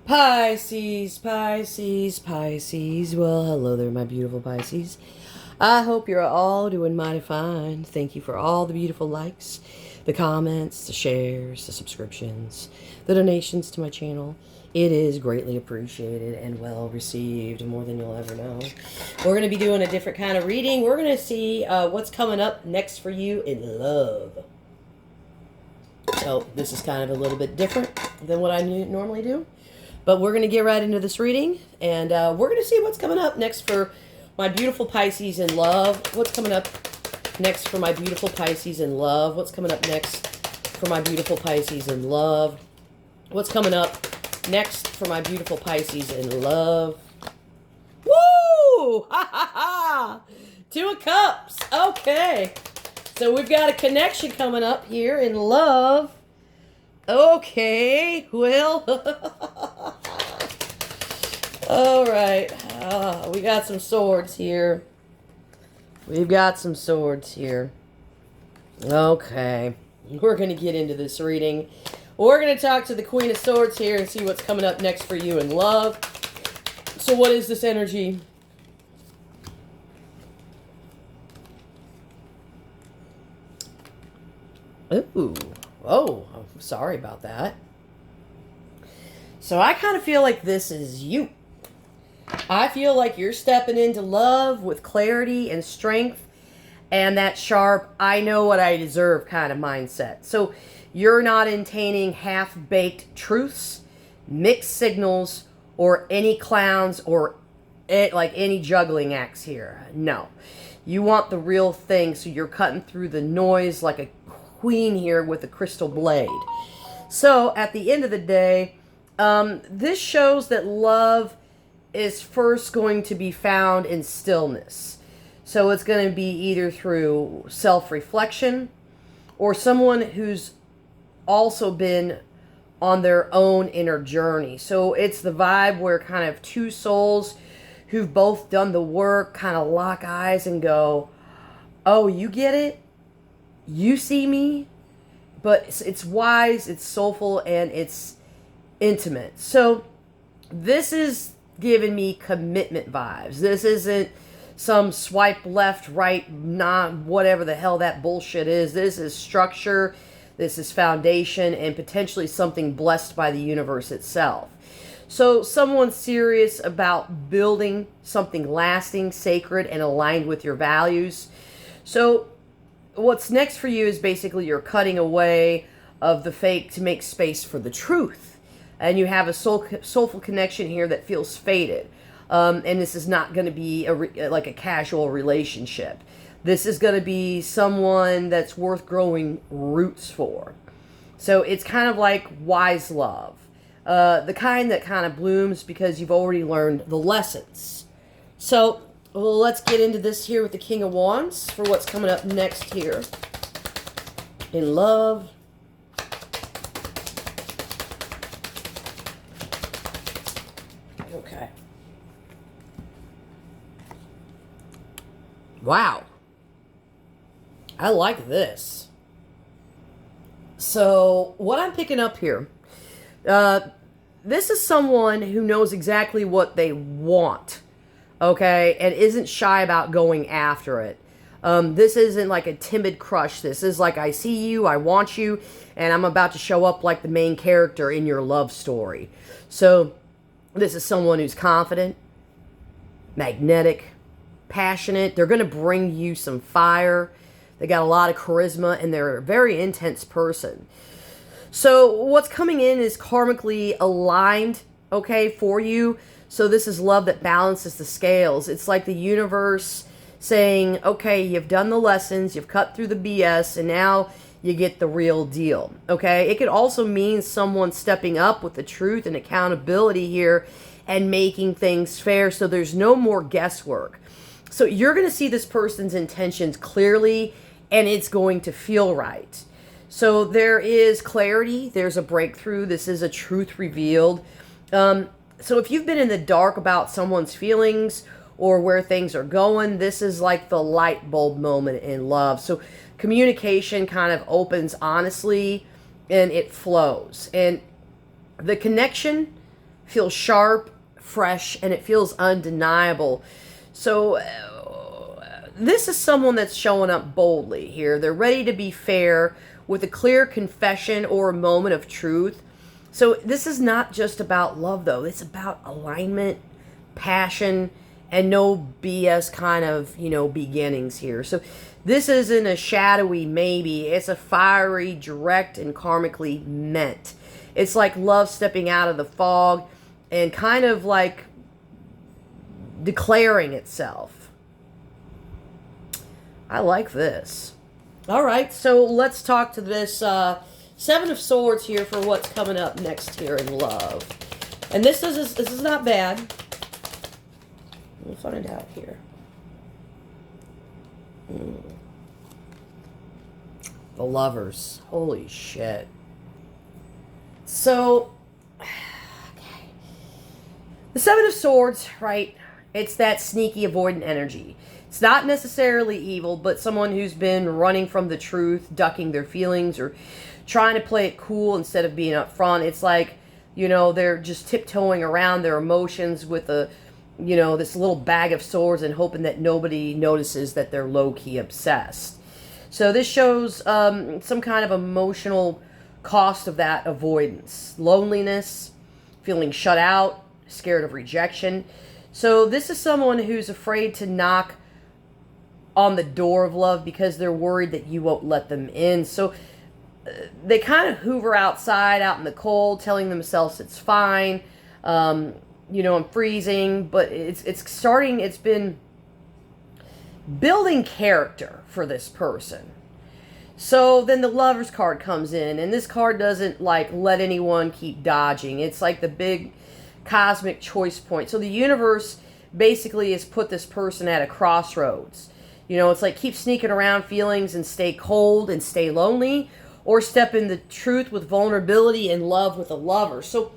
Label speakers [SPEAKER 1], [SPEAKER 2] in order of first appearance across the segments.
[SPEAKER 1] Pisces, Pisces, Pisces. Well, hello there, my beautiful Pisces. I hope you're all doing mighty fine. Thank you for all the beautiful likes, the comments, the shares, the subscriptions, the donations to my channel. It is greatly appreciated and well received, more than you'll ever know. We're going to be doing a different kind of reading. We're going to see what's coming up next for you in love. So this is kind of a little bit different than what I normally do. But we're going to get right into this reading, and we're going to see what's coming up next for my beautiful Pisces in love. What's coming up next for my beautiful Pisces in love? What's coming up next for my beautiful Pisces in love? What's coming up next for my beautiful Pisces in love? Woo! Ha ha ha! Two of Cups. Okay. So we've got a connection coming up here in love. Okay, well, all right, we got some swords here. We've got some swords here. Okay, we're going to get into this reading. We're going to talk to the Queen of Swords here and see what's coming up next for you in love. So what is this energy? Ooh. Oh, I'm sorry about that. So I kind of feel like this is you. I feel like you're stepping into love with clarity and strength and that sharp, I know what I deserve kind of mindset. So you're not entertaining half-baked truths, mixed signals, or any clowns or like any juggling acts here. No. You want the real thing, so you're cutting through the noise like a queen here with a crystal blade. So at the end of the day, this shows that love is first going to be found in stillness. So it's going to be either through self-reflection or someone who's also been on their own inner journey. So it's the vibe where kind of two souls who've both done the work kind of lock eyes and go, oh, you get it? You see me, but it's wise, it's soulful, and it's intimate. So this is giving me commitment vibes. This isn't some swipe left, right, not whatever the hell that bullshit is. This is structure, this is foundation, and potentially something blessed by the universe itself. So someone serious about building something lasting, sacred, and aligned with your values. So what's next for you is basically you're cutting away of the fake to make space for the truth. And you have a soulful connection here that feels fated. And this is not going to be like a casual relationship. This is going to be someone that's worth growing roots for. So it's kind of like wise love. The kind that kind of blooms because you've already learned the lessons. So well, let's get into this here with the King of Wands for what's coming up next here in love. Okay. Wow. I like this. So what I'm picking up here, this is someone who knows exactly what they want. Okay, and isn't shy about going after it. This isn't like a timid crush. This is like, I see you, I want you, and I'm about to show up like the main character in your love story. So this is someone who's confident, magnetic, passionate. They're going to bring you some fire. They got a lot of charisma, and they're a very intense person. So what's coming in is karmically aligned, okay, for you. So this is love that balances the scales. It's like the universe saying, okay, you've done the lessons, you've cut through the BS, and now you get the real deal. Okay? It could also mean someone stepping up with the truth and accountability here and making things fair so there's no more guesswork. So you're going to see this person's intentions clearly, and it's going to feel right. So there is clarity. There's a breakthrough. This is a truth revealed. So if you've been in the dark about someone's feelings or where things are going, this is like the light bulb moment in love. So communication kind of opens honestly and it flows. And the connection feels sharp, fresh, and it feels undeniable. So this is someone that's showing up boldly here. They're ready to be fair with a clear confession or a moment of truth. So this is not just about love, though. It's about alignment, passion, and no BS kind of, beginnings here. So this isn't a shadowy maybe. It's a fiery, direct, and karmically meant. It's like love stepping out of the fog and kind of like declaring itself. I like this. All right, so let's talk to this Seven of Swords here for what's coming up next here in love. And this is not bad. We'll find out here. The Lovers. Holy shit. So, okay. The Seven of Swords, right? It's that sneaky avoidant energy. It's not necessarily evil, but someone who's been running from the truth, ducking their feelings, or trying to play it cool instead of being upfront. It's like, they're just tiptoeing around their emotions with this little bag of swords and hoping that nobody notices that they're low-key obsessed. So this shows some kind of emotional cost of that avoidance. Loneliness, feeling shut out, scared of rejection. So this is someone who's afraid to knock on the door of love because they're worried that you won't let them in. So they kind of hoover outside, out in the cold, telling themselves it's fine. I'm freezing, but it's been building character for this person. So then the Lovers card comes in, and this card doesn't let anyone keep dodging. It's like the big cosmic choice point. So the universe basically has put this person at a crossroads. It's like keep sneaking around feelings and stay cold and stay lonely, or step in the truth with vulnerability and love with a lover. So,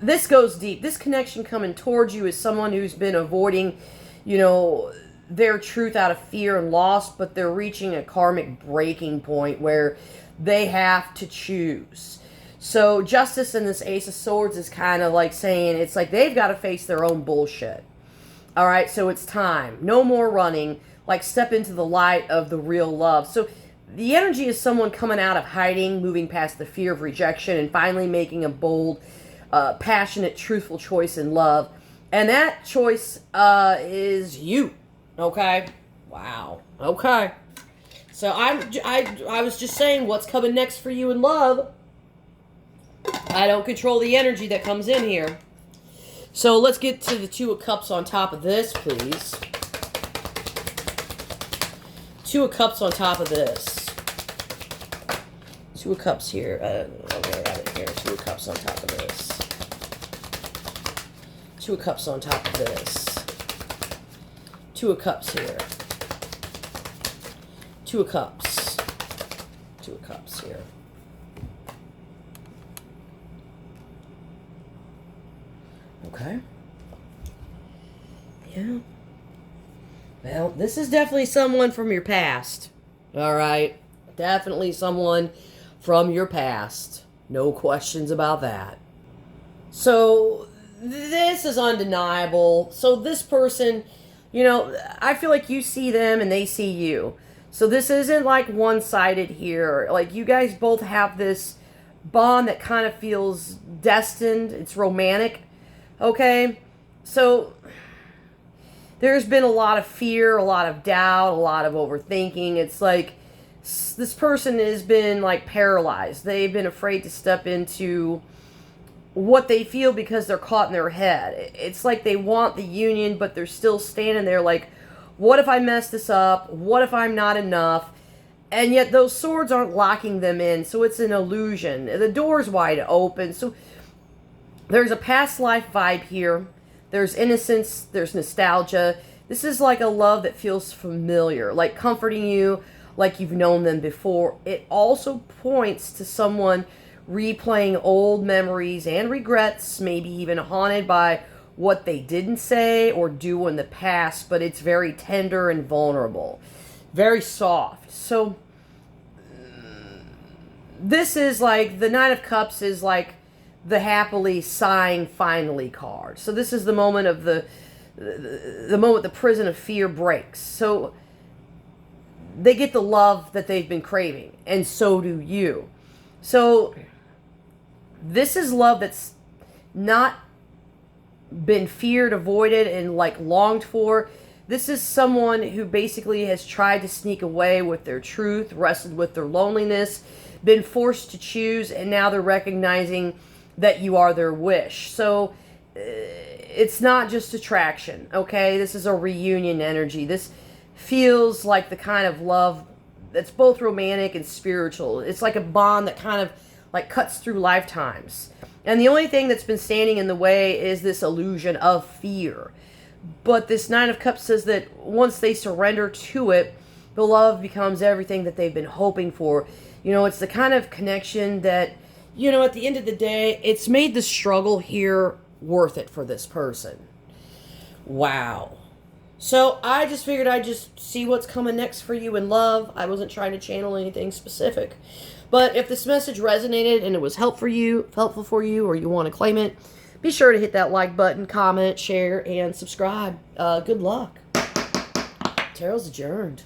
[SPEAKER 1] this goes deep. This connection coming towards you is someone who's been avoiding, their truth out of fear and loss, but they're reaching a karmic breaking point where they have to choose. So Justice in this Ace of Swords is kind of like saying, it's like they've got to face their own bullshit. All right, so it's time. No more running. Step into the light of the real love. So the energy is someone coming out of hiding, moving past the fear of rejection, and finally making a bold, passionate, truthful choice in love. And that choice is you. Okay? Wow. Okay. So I was just saying what's coming next for you in love. I don't control the energy that comes in here. So let's get to the Two of Cups on top of this, please. Two of Cups on top of this. Two of Cups here. Okay, I have it here. Two of Cups on top of this. Two of Cups on top of this. Two of Cups here. Two of Cups. Two of Cups here. Okay. Yeah. Well, this is definitely someone from your past. All right. Definitely someone from your past. No questions about that. So, this is undeniable. So, this person, I feel like you see them and they see you. So, this isn't one-sided here. You guys both have this bond that kind of feels destined. It's romantic. Okay? So, there's been a lot of fear, a lot of doubt, a lot of overthinking. It's like this person has been paralyzed. They've been afraid to step into what they feel because they're caught in their head. It's like they want the union, but they're still standing there what if I mess this up? What if I'm not enough? And yet those swords aren't locking them in, so it's an illusion. The door's wide open. So there's a past life vibe here. There's innocence. There's nostalgia. This is like a love that feels familiar, comforting you, like you've known them before. It also points to someone replaying old memories and regrets, maybe even haunted by what they didn't say or do in the past, but it's very tender and vulnerable. Very soft. So, this is the Nine of Cups is the happily sighing finally card. So this is the moment of the moment the prison of fear breaks. So they get the love that they've been craving, and so do you. So this is love that's not been feared, avoided, and like longed for. This is someone who basically has tried to sneak away with their truth, wrestled with their loneliness, been forced to choose, and now they're recognizing that you are their wish. So it's not just attraction, okay? This is a reunion energy. This feels like the kind of love that's both romantic and spiritual. It's like a bond that kind of like cuts through lifetimes. And the only thing that's been standing in the way is this illusion of fear. But this Nine of Cups says that once they surrender to it, the love becomes everything that they've been hoping for. You know, it's the kind of connection that, you know, at the end of the day, it's made the struggle here worth it for this person. Wow. So I just figured I'd just see what's coming next for you in love. I wasn't trying to channel anything specific. But if this message resonated and it was helpful for you, or you want to claim it, be sure to hit that like button, comment, share, and subscribe. Good luck. Tarot's adjourned.